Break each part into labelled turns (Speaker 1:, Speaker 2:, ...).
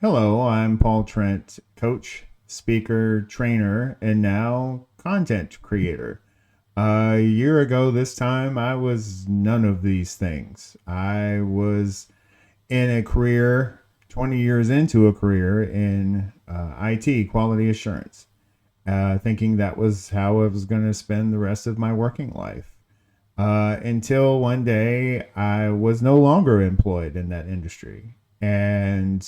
Speaker 1: Hello, I'm Paul Trent, coach, speaker, trainer, and now content creator. A year ago, this time, I was none of these things. I was in a career, 20 years into a career in IT, quality assurance, thinking that was how I was going to spend the rest of my working life. Until one day, I was no longer employed in that industry. And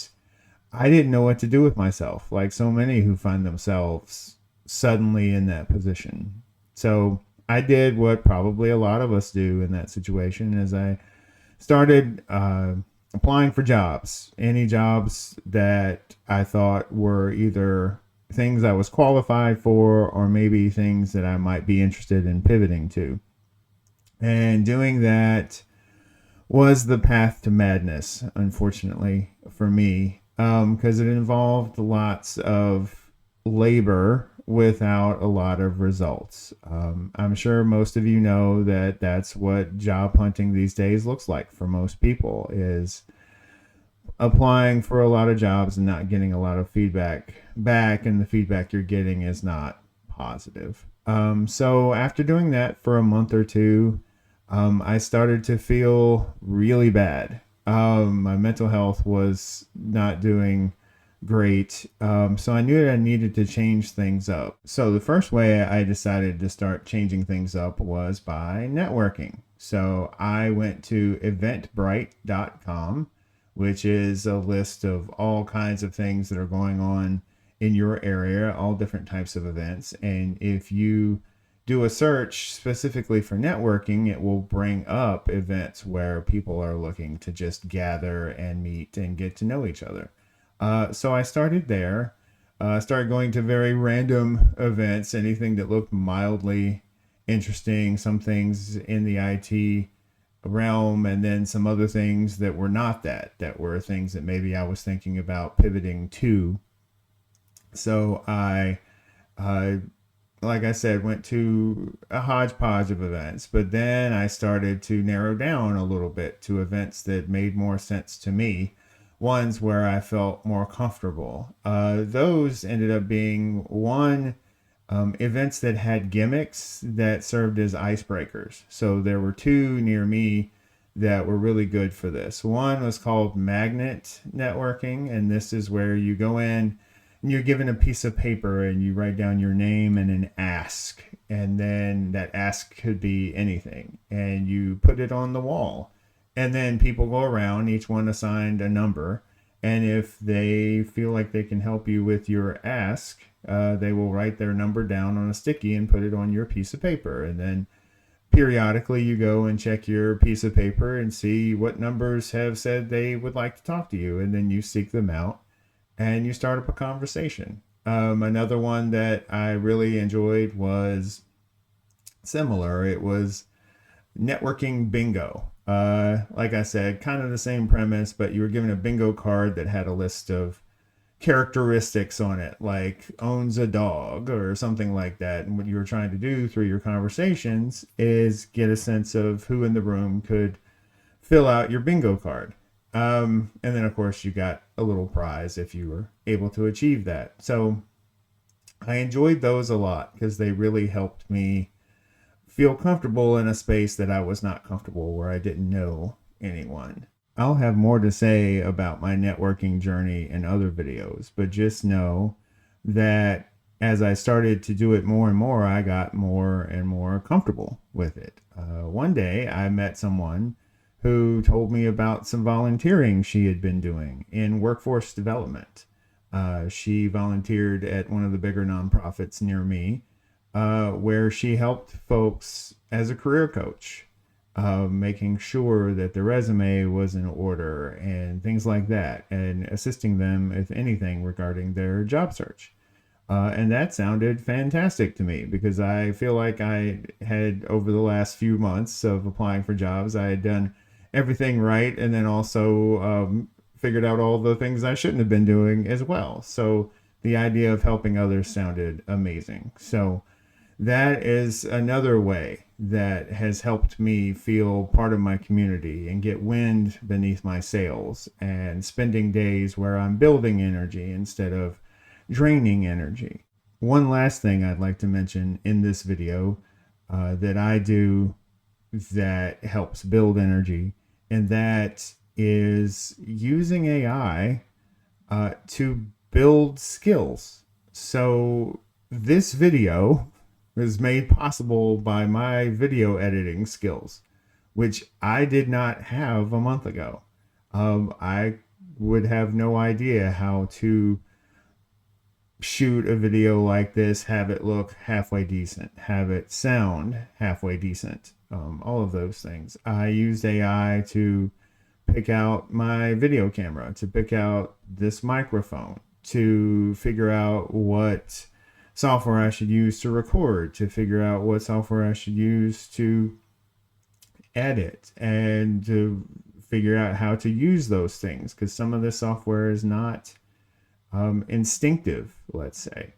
Speaker 1: I didn't know what to do with myself, like so many who find themselves suddenly in that position. So I did what probably a lot of us do in that situation is I started applying for jobs, any jobs that I thought were either things I was qualified for or maybe things that I might be interested in pivoting to. And doing that was the path to madness, unfortunately, for me, because it involved lots of labor without a lot of results. I'm sure most of you know that that's what job hunting these days looks like for most people is applying for a lot of jobs and not getting a lot of feedback back, and the feedback you're getting is not positive. So after doing that for a month or two, I started to feel really bad. My mental health was not doing great. So I knew that I needed to change things up. So the first way I decided to start changing things up was by networking. So I went to eventbrite.com, which is a list of all kinds of things that are going on in your area, all different types of events. And if you do a search specifically for networking, it will bring up events where people are looking to just gather and meet and get to know each other. So I started there. Started going to very random events, anything that looked mildly interesting, some things in the IT realm, and then some other things that were not that were things that maybe I was thinking about pivoting to. So I like I said, went to a hodgepodge of events, but then I started to narrow down a little bit to events that made more sense to me, ones where I felt more comfortable. Those ended up being one, events that had gimmicks that served as icebreakers. So there were two near me that were really good for this. One was called Magnet Networking, and this is where you go in and you're given a piece of paper and you write down your name and an ask, and then that ask could be anything, and you put it on the wall, and then people go around, each one assigned a number, and if they feel like they can help you with your ask, they will write their number down on a sticky and put it on your piece of paper, and then periodically you go and check your piece of paper and see what numbers have said they would like to talk to you, and then you seek them out and you start up a conversation. Another one that I really enjoyed was similar. It was networking bingo. Like I said, kind of the same premise, but you were given a bingo card that had a list of characteristics on it, like owns a dog or something like that. And what you were trying to do through your conversations is get a sense of who in the room could fill out your bingo card. And then, of course, you got a little prize if you were able to achieve that. So I enjoyed those a lot because they really helped me feel comfortable in a space that I was not comfortable, where I didn't know anyone. I'll have more to say about my networking journey in other videos, but just know that as I started to do it more and more, I got more and more comfortable with it. One day I met someone who told me about some volunteering she had been doing in workforce development. She volunteered at one of the bigger nonprofits near me, where she helped folks as a career coach, making sure that the resume was in order and things like that, and assisting them with anything regarding their job search. And that sounded fantastic to me because I feel like I had, over the last few months of applying for jobs, I had done everything right, and then also figured out all the things I shouldn't have been doing as well. So the idea of helping others sounded amazing. So that is another way that has helped me feel part of my community and get wind beneath my sails, and spending days where I'm building energy instead of draining energy. One last thing I'd like to mention in this video that I do that helps build energy, and that is using AI to build skills. So this video was made possible by my video editing skills, which I did not have a month ago. I would have no idea how to shoot a video like this, have it look halfway decent, have it sound halfway decent, all of those things. I used AI to pick out my video camera, to pick out this microphone, to figure out what software I should use to record, to figure out what software I should use to edit, and to figure out how to use those things, because some of this software is not instinctive, let's say.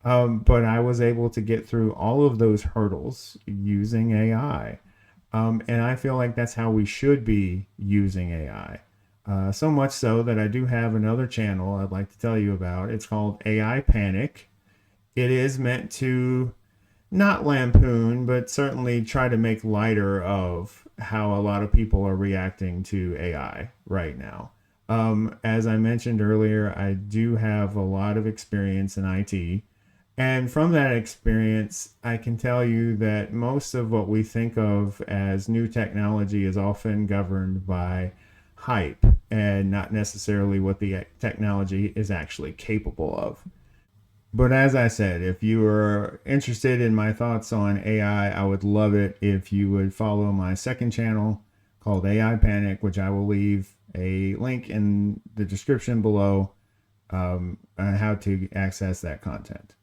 Speaker 1: But I was able to get through all of those hurdles using AI. And I feel like that's how we should be using AI. So much so that I do have another channel I'd like to tell you about. It's called AI Panic. It is meant to not lampoon, but certainly try to make lighter of how a lot of people are reacting to AI right now. As I mentioned earlier, I do have a lot of experience in IT. And from that experience, I can tell you that most of what we think of as new technology is often governed by hype and not necessarily what the technology is actually capable of. But as I said, if you are interested in my thoughts on AI, I would love it if you would follow my second channel called AI Panic, which I will leave a link in the description below on how to access that content.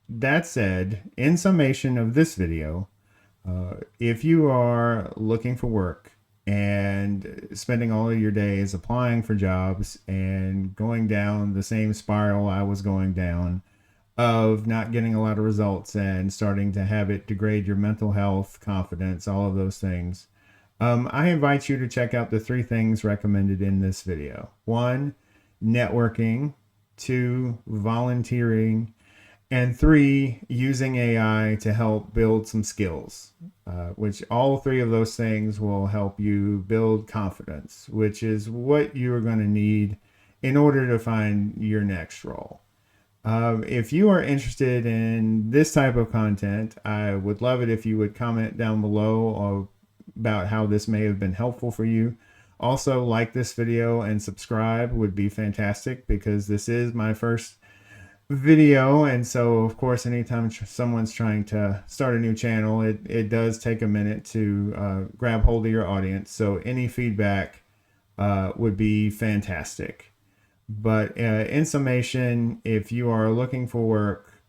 Speaker 1: That said, in summation of this video, if you are looking for work and spending all of your days applying for jobs and going down the same spiral I was going down of not getting a lot of results and starting to have it degrade your mental health, confidence, all of those things, I invite you to check out the 3 things recommended in this video. 1, networking. 2, volunteering. And 3, using AI to help build some skills, which all 3 of those things will help you build confidence, which is what you're going to need in order to find your next role. If you are interested in this type of content, I would love it if you would comment down below about how this may have been helpful for you. Also, like this video and subscribe would be fantastic, because this is my first video, and so of course anytime someone's trying to start a new channel, it does take a minute to grab hold of your audience. So any feedback would be fantastic. But in summation, if you are looking for work,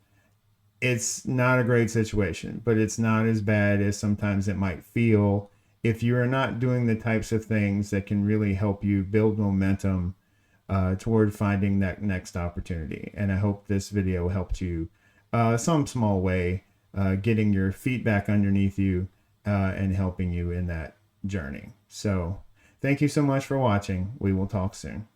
Speaker 1: it's not a great situation, but it's not as bad as sometimes it might feel if you are not doing the types of things that can really help you build momentum toward finding that next opportunity. And I hope this video helped you some small way, getting your feet back underneath you and helping you in that journey. So thank you so much for watching. We will talk soon.